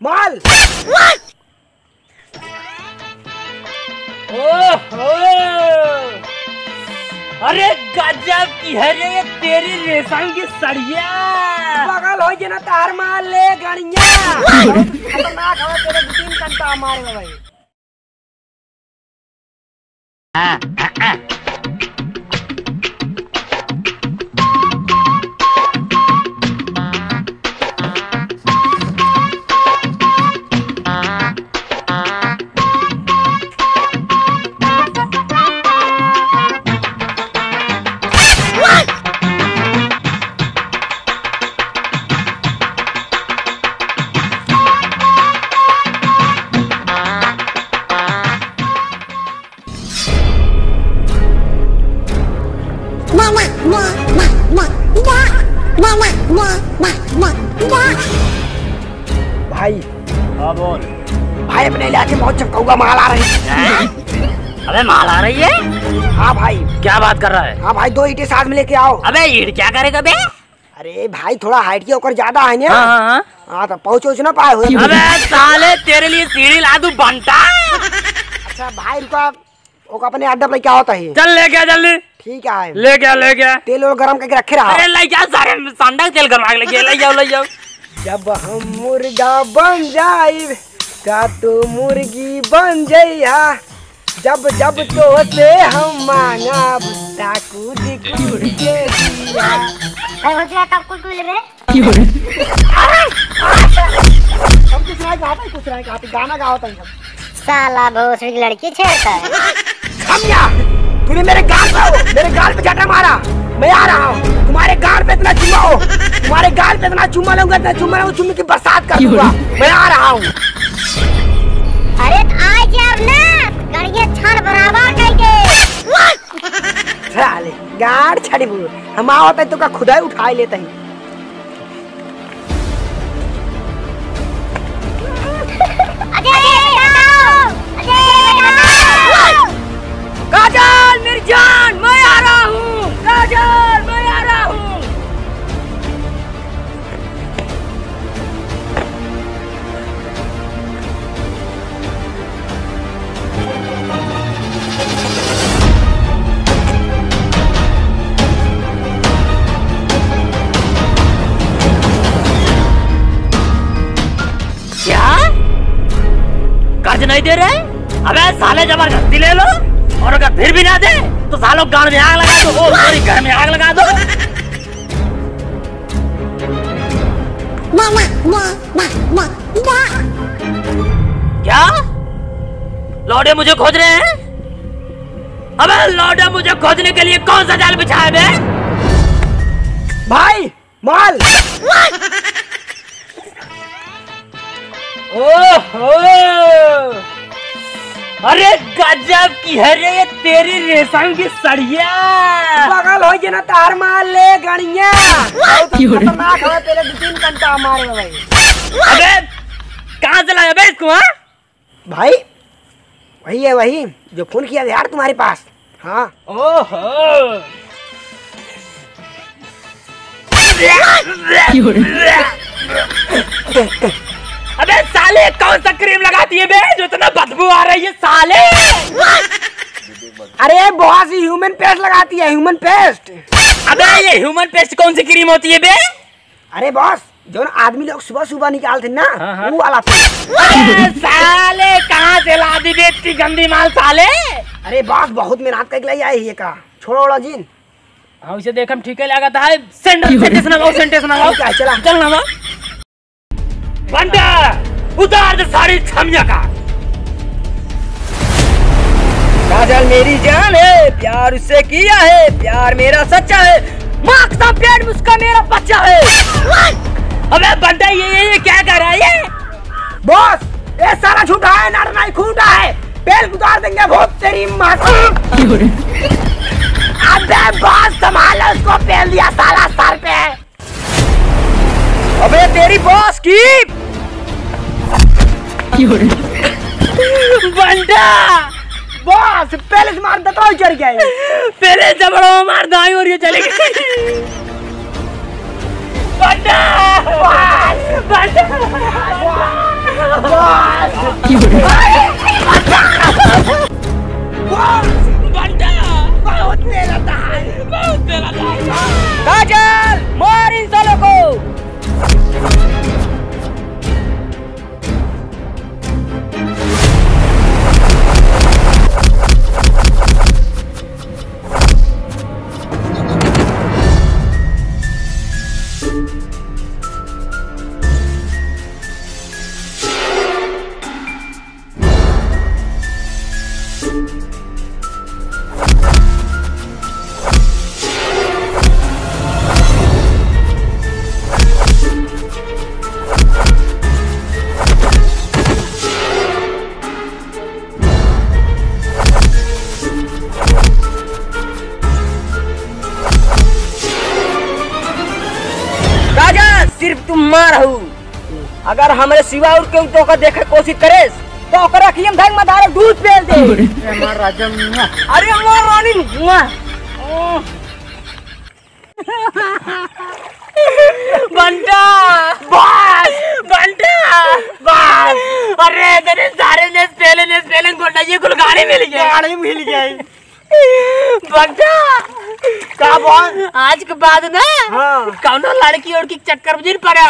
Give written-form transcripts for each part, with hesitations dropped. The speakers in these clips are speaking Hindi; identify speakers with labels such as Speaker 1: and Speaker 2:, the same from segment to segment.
Speaker 1: माल।
Speaker 2: ओहो, अरे गजब की है रे ये तेरी रेशम की सड़िया।
Speaker 1: बगल हो जना तार माल ले गणिया। खतरनाक हवा तेरे 2-3 घंटा मारेगा भाई। भाई
Speaker 2: हाँ बोल
Speaker 1: भाई, अपने इलाके में बहुत चपकौआ माल आ रही है।
Speaker 2: अबे माल आ रही है?
Speaker 1: हाँ भाई।
Speaker 2: क्या बात कर रहा है?
Speaker 1: हाँ भाई, 2 ईंटें साथ में लेके आओ।
Speaker 2: अबे ईंट क्या करेगा बे?
Speaker 1: अरे भाई, थोड़ा हाइट के ऊपर ज्यादा है ना।
Speaker 2: हाँ
Speaker 1: हाँ तो पहुँच ना पाए हुए।
Speaker 2: अबे साले तेरे लिए सीढ़ी ला दूं बंटा।
Speaker 1: अच्छा भाई, रुका अपने अड्डा पे क्या होता है।
Speaker 2: चल ले गया जल्दी।
Speaker 1: ठीक है,
Speaker 2: ले गया
Speaker 1: तेल और गरम करके रखे रहा।
Speaker 2: अरे ले जा सारे सांडा तेल गरमा के ले जाओ।
Speaker 1: जब हम मुर्गा बन जाए का तू मुर्गी बन जइहा। जब तो से हम मांगा बुट्टा कूद के दिया।
Speaker 3: कब कुछ रे
Speaker 1: हम कुछ नहीं गाते, गाना गाता है।
Speaker 3: साला भोसड़ी की लड़की छेड़ता है।
Speaker 1: समझा? तूने मेरे गाल पे झटका मारा। मैं आ रहा हूँ, तुम्हारे गाल पे इतना चुम्मा लूंगा, चुम्मे की बरसात कर दूंगा। मैं आ रहा हूँ।
Speaker 3: अरे आ जा ना, गड़िया छड़ बराबर करके।
Speaker 1: साले गाड़ छड़ी बुल, हम आवत है तो का खुदा ही उठाई लेते हैं।
Speaker 2: काजल मेरी जान, मैं आ रहा हूँ। काजल मैं आ रहा हूँ। क्या कर्ज नहीं दे रहे? अबे साले जबरदस्ती ले लो, और अगर फिर भी ना दे तो सालों गाड़ में आग लगा दो, सॉरी घर में आग लगा दो। क्या लौडे मुझे खोज रहे हैं? अबे लौडे मुझे खोजने के लिए कौन सा जाल बिछाया बे?
Speaker 1: भाई माल।
Speaker 2: ओहो, अरे गजब की है रे ये तेरी रेशम की सड़िया।
Speaker 1: बगल हो जना तार माल ले गणिया। खतरनाक हवा तेरे 2-3 घंटा मारेगा भाई।
Speaker 2: अबे कहाँ से लाया बे इसको? हाँ
Speaker 1: भाई वही जो फोन किया यार तुम्हारे पास। हाँ
Speaker 2: ओहो, अबे साले कौन सा क्रीम लगाती है बे जो इतना बदबू आ रही है साले?
Speaker 1: अरे बहुत सी ह्यूमन पेस्ट लगाती है, ह्यूमन पेस्ट।
Speaker 2: अबे ये ह्यूमन पेस्ट कौन सी क्रीम होती है बे?
Speaker 1: अरे बॉस, जो ना आदमी लोग सुबह निकालते ना,
Speaker 2: हाँ।
Speaker 1: वो वाला पेस्ट।
Speaker 2: अरे साले कहाँ से ला दी बे इतनी गंदी माल साले?
Speaker 1: अरे बॉस, बहुत मेहनत करके ले आई है का। छोड़ो ओला जीन।
Speaker 2: हाँ उसे देख हम ठीक है लगाता है। सेंटेंस लगाओ
Speaker 1: चला
Speaker 2: चल ना बंटा उतार दे सारी छमिया का।
Speaker 1: काजल मेरी जान है, प्यार उससे किया है, प्यार मेरा सच्चा है, माँ का पेट में उसका मेरा बच्चा है।
Speaker 2: अबे बंटा ये क्या कर रहा है?
Speaker 1: बॉस ये सारा झूठा है, नर नहीं खूंटा है, पेल उतार देंगे बहुत तेरी माँ को। अबे बॉस संभालो उसको, पेल दिया साला सर पे। अबे तेरी बॉस की
Speaker 2: बंटा
Speaker 1: बॉस पहले से मार देता हूँ, चढ़ गया
Speaker 2: पहले जबड़ों मार दाई और ये चले गए। बंटा
Speaker 1: काजल मार इन सालों को। सिर्फ तुम मार हूँ, अगर हमारे सिवा और क्यों तो का देखे कोशिश करे तो ओकरा की हम धंग मदारे दूध पेल दे। हमार राजा अरे हमार रानी बंटा बस अरे तेरे सारे ने स्पेलिंग गोटा ये कुल गाड़ी मिल गई बंटा का बोल आज के बाद ना कौनो लड़की और की चक्कर में पड़ा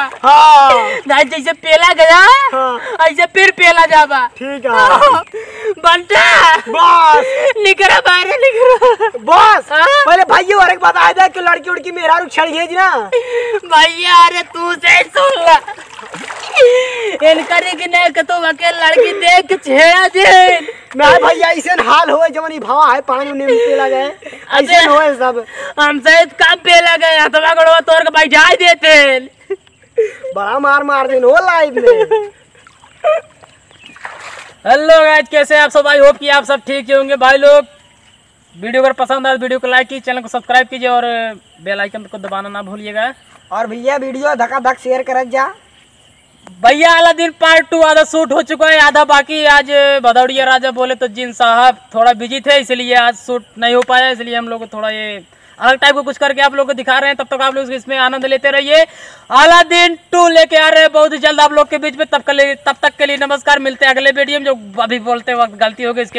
Speaker 1: ना जैसे पेला गया ऐसे फिर पेला जाबा। ठीक है बंटा बॉस निकरा बाहर निकरा बॉस पहले भाई और एक बता दे कि लड़की उड़की मेरा रुक छड़ गई ना भैया। अरे तू से सुन ला इन करे कि नहीं कि तुम अकेले लड़की देख के छेड़ा दे मैं भैया ऐसे हाल होए जमनी भावा है पानी में पेला गए ऐसे होए सब हमसे कब पेला गए हथवा गड़वा तोड़ के बैठा देते बड़ा मार देन हो लाइव में।
Speaker 4: हेलो गाइस, कैसे आप सब? आई होप कि आप सब ठीक होंगे भाई लोग। वीडियो अगर पसंद आए वीडियो को लाइक कीजिए, चैनल को सब्सक्राइब कीजिए और बेल आइकन को दबाना ना भूलिएगा।
Speaker 1: और भैया वीडियो धका शेयर कर जा
Speaker 4: भैया। अलादीन पार्ट 2 आधा शूट हो चुका है, आधा बाकी। आज भदौड़िया राजा बोले तो जिन साहब थोड़ा बिजी थे इसलिए आज शूट नहीं हो पाया, इसलिए हम लोग थोड़ा ये अलग टाइप को कुछ करके आप लोग को दिखा रहे हैं। तब तक आप लोग इसमें आनंद लेते रहिए। अलादीन 2 लेके आ रहे हैं बहुत जल्द आप लोग के बीच में। तब तक के लिए नमस्कार, मिलते हैं अगले वीडियो में। जो अभी बोलते वक्त गलती हो गई इसके लिए